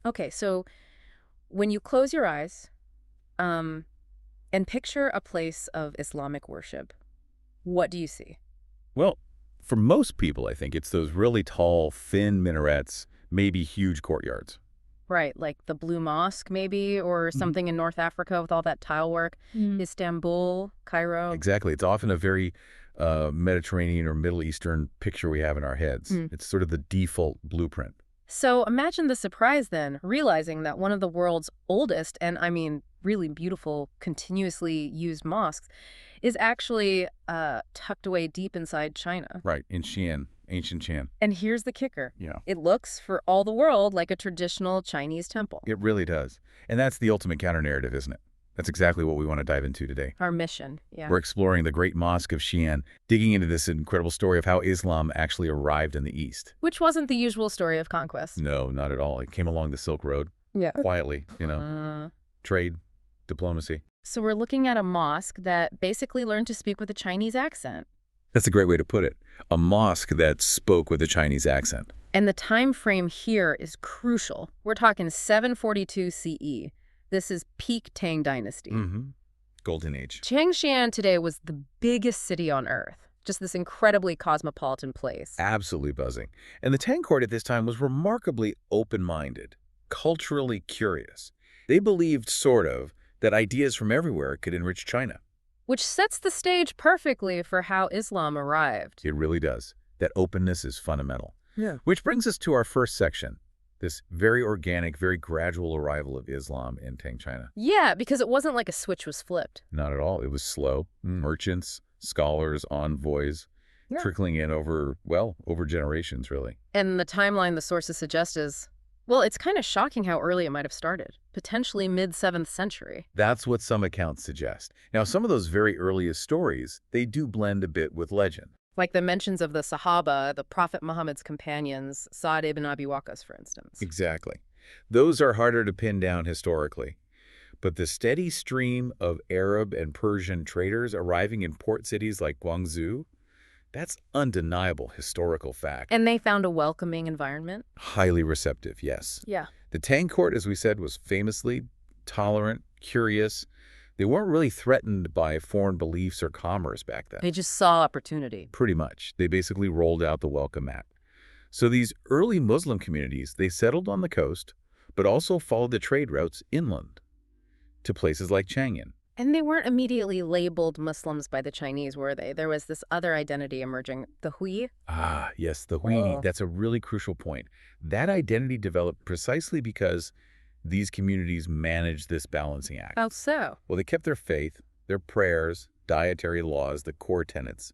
Okay, so when you close your eyes and picture a place of Islamic worship, what do you see? Well, for most people, I think it's those really tall, thin minarets, maybe huge courtyards. Right, like the Blue Mosque, maybe, or Mhm. something in North Africa with all that tile work. Istanbul, Cairo. Exactly. It's often a very Mediterranean or Middle Eastern picture we have in our heads. Mm. It's sort of the default blueprint. So imagine the surprise then, realizing that one of the world's oldest and, I mean, really beautiful, continuously used mosques is actually tucked away deep inside China. Right, in Xi'an, ancient Xi'an. And here's the kicker. Yeah, It looks, for all the world, like a traditional Chinese temple. it really does. And that's the ultimate counter-narrative, isn't it? That's exactly what we want to dive into today. Our mission, yeah. We're exploring the Great Mosque of Xi'an, digging into this incredible story of how Islam actually arrived in the East. Which wasn't the usual story of conquest. No, not at all. It came along the Silk Road, Yeah. quietly, Uh, trade, diplomacy. so we're looking at a mosque that basically learned to speak with a Chinese accent. That's a great way to put it. A mosque that spoke with a Chinese accent. And the time frame here is crucial. We're talking 742 CE. This is peak Tang Dynasty. Mm-hmm. Golden Age. Xi'an today was the biggest city on Earth. Just this incredibly cosmopolitan place. Absolutely buzzing. And the Tang court at this time was remarkably open-minded, culturally curious. They believed, sort of, that ideas from everywhere could enrich China. Which sets the stage perfectly for how Islam arrived. It really does. That openness is fundamental. Yeah. Which brings us to our first section, this very organic, very gradual arrival of Islam in Tang China. Yeah, because it wasn't like a switch was flipped. Not at all. It was slow. Merchants, scholars, envoys, Yeah. trickling in over generations, really. And the timeline the sources suggest is, well, it's kind of shocking how early it might have started. Potentially mid-7th century. That's what some accounts suggest. Now, some of those very earliest stories, they do blend a bit with legend. Like the mentions of the Sahaba, the Prophet Muhammad's companions, Sa'd ibn Abi Waqqas, for instance. Exactly. Those are harder to pin down historically. But the steady stream of Arab and Persian traders arriving in port cities like Guangzhou, that's undeniable historical fact. And they found a welcoming environment? Highly receptive, yes. Yeah. The Tang court, as we said, was famously tolerant, curious. They weren't really threatened by foreign beliefs or commerce back then. They just saw opportunity. Pretty much. They basically rolled out the welcome mat. So these early Muslim communities, they settled on the coast, but also followed the trade routes inland to places like Chang'an. And they weren't immediately labeled Muslims by the Chinese, were they? There was this other identity emerging, the Hui. Ah, yes, the Hui. Oh. That's a really crucial point. That identity developed precisely because these communities managed this balancing act. How so? Well, they kept their faith, their prayers, dietary laws, the core tenets,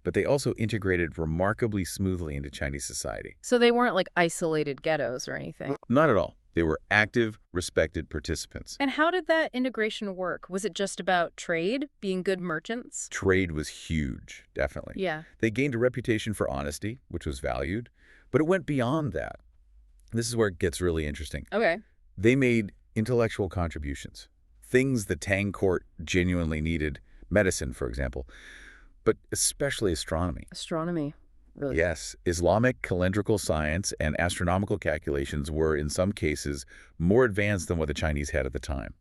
but they also integrated remarkably smoothly into Chinese society. So they weren't like isolated ghettos or anything. Not at all. They were active, respected participants. And how did that integration work? Was it just about trade, being good merchants? Trade was huge, definitely. Yeah. They gained a reputation for honesty, which was valued, but it went beyond that. This is where it gets really interesting. Okay. They made intellectual contributions, things the Tang court genuinely needed, medicine, for example, but especially astronomy. Astronomy. Really? Yes, Islamic calendrical science and astronomical calculations were, in some cases, more advanced than what the Chinese had at the time.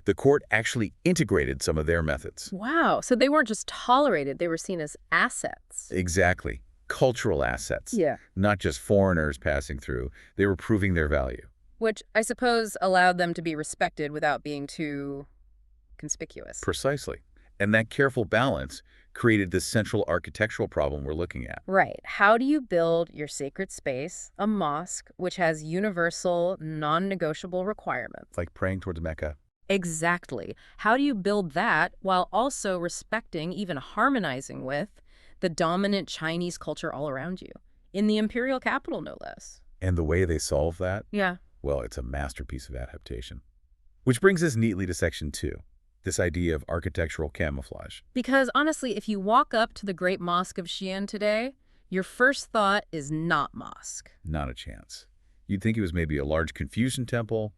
The court actually integrated some of their methods. Wow. So they weren't just tolerated, they were seen as assets. Exactly. Cultural assets. Yeah. Not just foreigners passing through. They were proving their value. Which I suppose allowed them to be respected without being too conspicuous. Precisely. And that careful balance created this central architectural problem we're looking at. Right. How do you build your sacred space, a mosque, which has universal, non-negotiable requirements? Like praying towards Mecca. Exactly. How do you build that while also respecting, even harmonizing with, the dominant Chinese culture all around you? In the imperial capital, no less. And the way they solve that, Yeah. well, it's a masterpiece of adaptation. Which brings us neatly to section 2. This idea of architectural camouflage. Because honestly, if you walk up to the Great Mosque of Xi'an today, your first thought is not mosque. Not a chance. You'd think it was maybe a large Confucian temple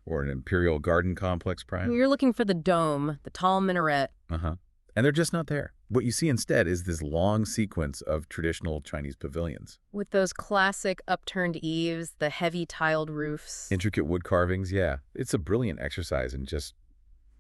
or an imperial garden complex, perhaps. You're looking for the dome, the tall minaret. And they're just not there. What you see instead is this long sequence of traditional Chinese pavilions. With those classic upturned eaves, the heavy tiled roofs. Intricate wood carvings, yeah. It's a brilliant exercise in just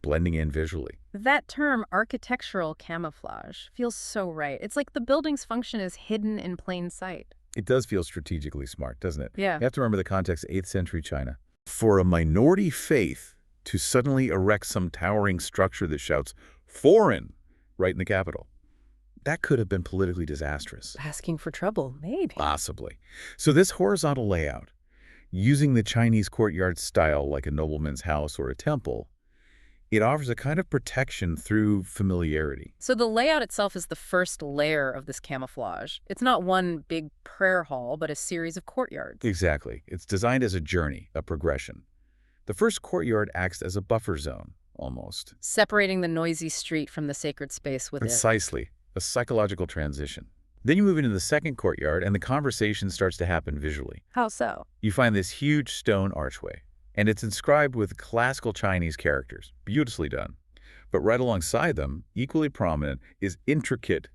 blending in visually. That term, architectural camouflage, feels so right. It's like the building's function is hidden in plain sight. It does feel strategically smart, doesn't it? Yeah. You have to remember the context, 8th century China. For a minority faith to suddenly erect some towering structure that shouts, "Foreign!" right in the capital, that could have been politically disastrous. Asking for trouble, maybe. Possibly. So this horizontal layout, using the Chinese courtyard style like a nobleman's house or a temple, it offers a kind of protection through familiarity. So the layout itself is the first layer of this camouflage. It's not one big prayer hall, but a series of courtyards. Exactly. It's designed as a journey, a progression. The first courtyard acts as a buffer zone, almost. Separating the noisy street from the sacred space within. Precisely. A psychological transition. Then you move into the second courtyard and the conversation starts to happen visually. How so? You find this huge stone archway, and it's inscribed with classical Chinese characters. Beautifully done. But right alongside them, equally prominent, is intricate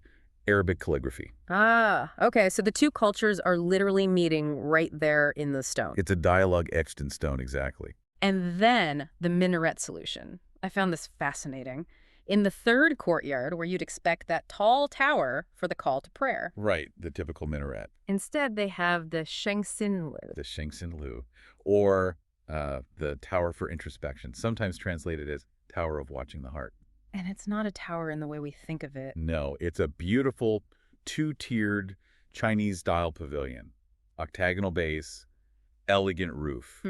Arabic calligraphy. Ah, okay. So the two cultures are literally meeting right there in the stone. It's a dialogue etched in stone, exactly. And then the minaret solution. I found this fascinating. In the third courtyard, where you'd expect that tall tower for the call to prayer. Right, the typical minaret. Instead, they have the Shengxin. The Shengxin Lu, or the Tower for Introspection, sometimes translated as Tower of Watching the Heart. And it's not a tower in the way we think of it. No, it's a beautiful two-tiered Chinese-style pavilion. Octagonal base, elegant roof.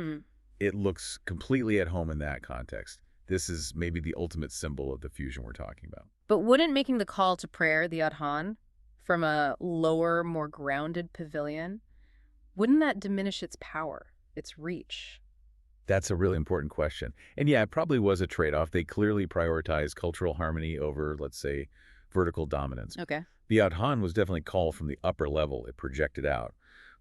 It looks completely at home in that context. This is maybe the ultimate symbol of the fusion we're talking about. But wouldn't making the call to prayer, the adhan, from a lower, more grounded pavilion, wouldn't that diminish its power, its reach? That's a really important question. And yeah, it probably was a trade-off. They clearly prioritized cultural harmony over, let's say, vertical dominance. Okay. The adhan was definitely called from the upper level. It projected out.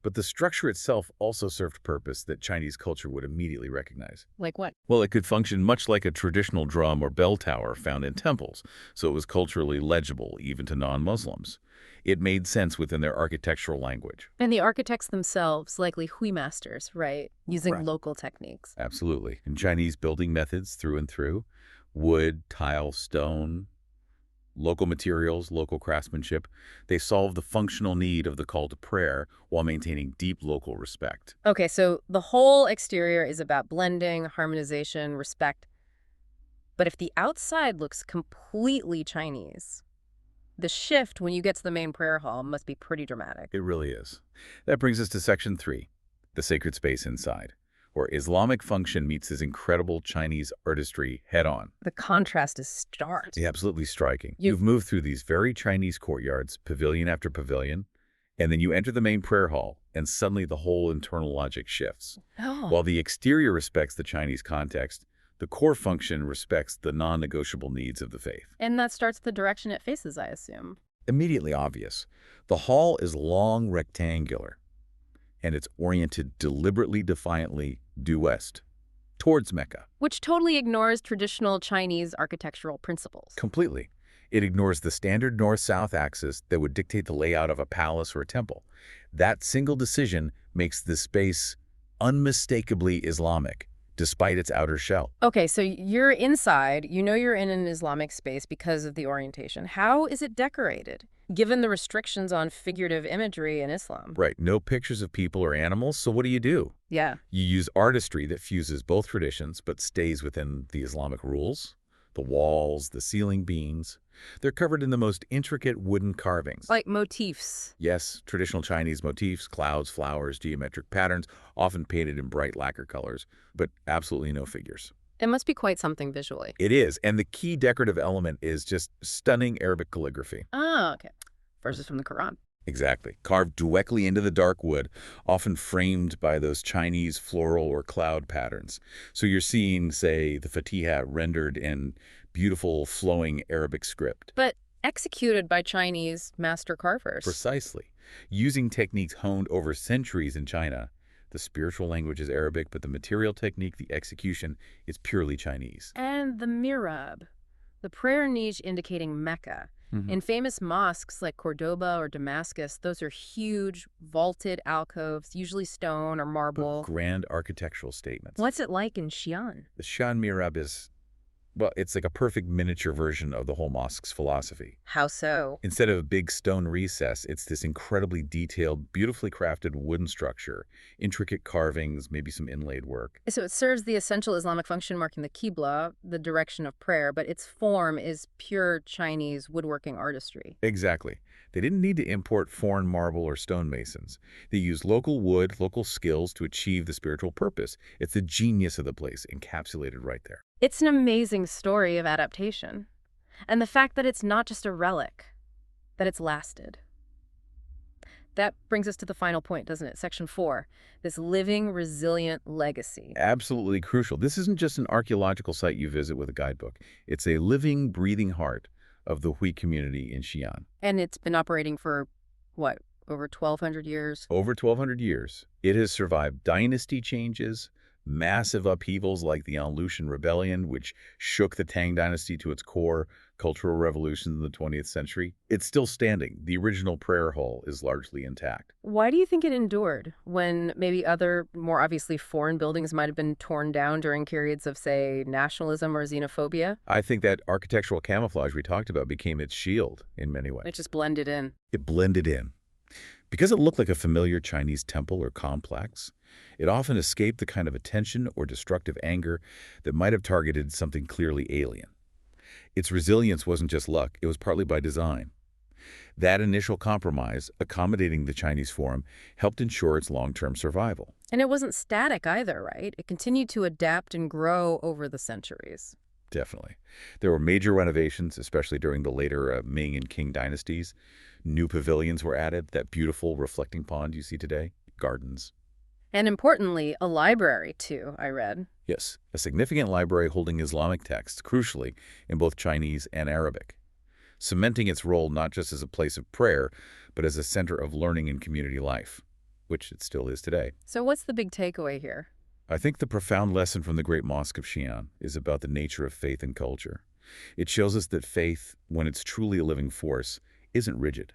But the structure itself also served a purpose that Chinese culture would immediately recognize. Like what? Well, it could function much like a traditional drum or bell tower found in temples, so it was culturally legible even to non-Muslims. It made sense within their architectural language. And the architects themselves, likely Hui masters, right? Using Right. local techniques. Absolutely. And Chinese building methods through and through, wood, tile, stone, local materials, local craftsmanship, they solve the functional need of the call to prayer while maintaining deep local respect. Okay, so the whole exterior is about blending, harmonization, respect. But if the outside looks completely Chinese, the shift when you get to the main prayer hall must be pretty dramatic. It really is. That brings us to section 3, the sacred space inside, where Islamic function meets this incredible Chinese artistry head-on. The contrast is stark. It's absolutely striking. You've moved through these very Chinese courtyards, pavilion after pavilion, and then you enter the main prayer hall, and suddenly the whole internal logic shifts. Oh. While the exterior respects the Chinese context, the core function respects the non-negotiable needs of the faith. And that starts the direction it faces, I assume. Immediately obvious. The hall is long rectangular, and it's oriented deliberately, defiantly due west, towards Mecca. Which totally ignores traditional Chinese architectural principles. Completely. It ignores the standard north-south axis that would dictate the layout of a palace or a temple. That single decision makes this space unmistakably Islamic, despite its outer shell. Okay, so you're inside. You know you're in an Islamic space because of the orientation. How is it decorated, given the restrictions on figurative imagery in Islam? Right, no pictures of people or animals, so what do? Yeah. You use artistry that fuses both traditions but stays within the Islamic rules. The walls, the ceiling beams, they're covered in the most intricate wooden carvings. Like motifs. Yes, traditional Chinese motifs, clouds, flowers, geometric patterns, often painted in bright lacquer colors, but absolutely no figures. It must be quite something visually. It is, and the key decorative element is just stunning Arabic calligraphy. Oh, okay. Verses from the Quran. Exactly. Carved directly into the dark wood, often framed by those Chinese floral or cloud patterns. So you're seeing, say, the Fatiha rendered in beautiful, flowing Arabic script. But executed by Chinese master carvers. Precisely. Using techniques honed over centuries in China. The spiritual language is Arabic, but the material technique, the execution, is purely Chinese. And the mihrab, the prayer niche indicating Mecca. Hmm. In famous mosques like Cordoba or Damascus, those are huge, vaulted alcoves, usually stone or But marble. grand architectural statements. What's it like in Xi'an? The Xi'an mihrab is, well, it's like a perfect miniature version of the whole mosque's philosophy. How so? Instead of a big stone recess, it's this incredibly detailed, beautifully crafted wooden structure, intricate carvings, maybe some inlaid work. So it serves the essential Islamic function marking the Qibla, the direction of prayer, but its form is pure Chinese woodworking artistry. Exactly. They didn't need to import foreign marble or stonemasons. They used local wood, local skills to achieve the spiritual purpose. It's the genius of the place encapsulated right there. It's an amazing story of adaptation. And the fact that it's not just a relic, that it's lasted. That brings us to the final point, doesn't it? Section 4, this living, resilient legacy. Absolutely crucial. This isn't just an archaeological site you visit with a guidebook. It's a living, breathing heart of the Hui community in Xi'an. And it's been operating for, what, over 1,200 years? Over 1,200 years, it has survived dynasty changes, massive upheavals like the Aleutian Rebellion, which shook the Tang Dynasty to its core, cultural revolutions in the 20th century. It's still standing. The original prayer hall is largely intact. Why do you think it endured when maybe other, more obviously foreign buildings might have been torn down during periods of, say, nationalism or xenophobia? I think that architectural camouflage we talked about became its shield in many ways. It just blended in. It blended in. Because it looked like a familiar Chinese temple or complex, it often escaped the kind of attention or destructive anger that might have targeted something clearly alien. Its resilience wasn't just luck, it was partly by design. That initial compromise, accommodating the Chinese form, helped ensure its long-term survival. And it wasn't static either, right? It continued to adapt and grow over the centuries. Definitely. There were major renovations, especially during the later Ming and Qing dynasties. New pavilions were added, that beautiful reflecting pond you see today, gardens. And importantly, a library, too, I read. Yes, a significant library holding Islamic texts, crucially, in both Chinese and Arabic, cementing its role not just as a place of prayer, but as a center of learning and community life, which it still is today. So what's the big takeaway here? I think the profound lesson from the Great Mosque of Xi'an is about the nature of faith and culture. It shows us that faith, when it's truly a living force, isn't rigid.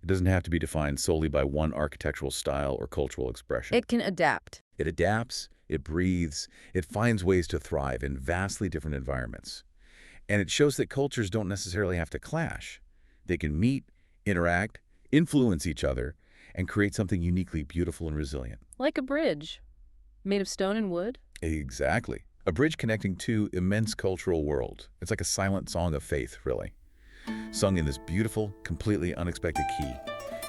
It doesn't have to be defined solely by one architectural style or cultural expression. It can adapt. It adapts, it breathes, it finds ways to thrive in vastly different environments. And it shows that cultures don't necessarily have to clash. They can meet, interact, influence each other, and create something uniquely beautiful and resilient. Like a bridge, made of stone and wood. Exactly. A bridge connecting two immense cultural worlds. It's like a silent song of faith, really. Sung in this beautiful, completely unexpected key,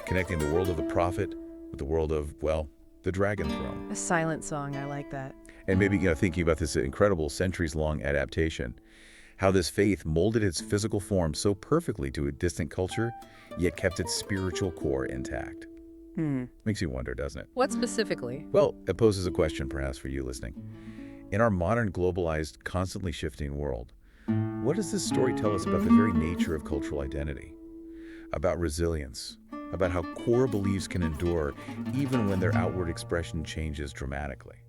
connecting the world of the prophet with the world of, well, the dragon throne. A silent song, I like that. And maybe, thinking about this incredible centuries-long adaptation, how this faith molded its physical form so perfectly to a distant culture, yet kept its spiritual core intact. Makes you wonder, doesn't it? What specifically? Well, it poses a question perhaps for you listening. In our modern, globalized, constantly shifting world, what does this story tell us about the very nature of cultural identity? About resilience, about how core beliefs can endure even when their outward expression changes dramatically.